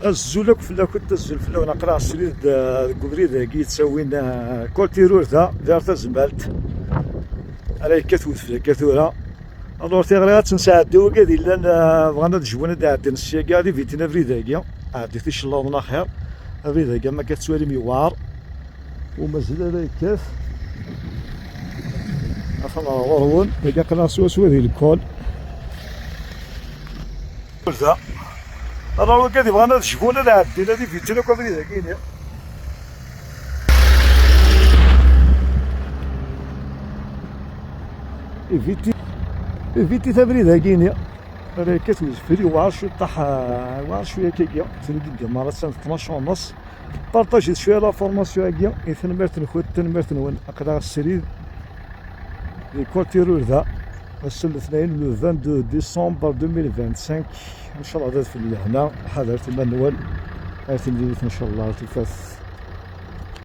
الزولك فلا كنت الزلفله ونقرا السريد الكبري ذاكي تسوين كل تيرور ذا دارت زمالت على كثوت في كثوره الور تيغرات نساعدو كادي لان بغانا تجونا دا عندنا الشيكا دي فيتنا فريداكيا عادي تيش الله من خير فريداكيا ما كتسوالي ميوار ومازال هذا كاف افهم غرون بقى قنا سوا ديال الكل ذا راه كادي بغانا تشوفونا دا عندنا دي فيتنا فريداكيا فيتي تبريد هاكينيا راه كتوز فري واعر شويه طاح واعر شويه كيكيا تنقد مرة سنة 12 ونص بارطاجيت شويه لا فورماسيون هاكيا تنمرت نخوت تنمرت نون اقدر السرير ليكول تيرور ذا السنة الاثنين لو 22 ديسمبر 2025 ان شاء الله هذا في هنا حضرت مانوال هاتي ان شاء الله تفاس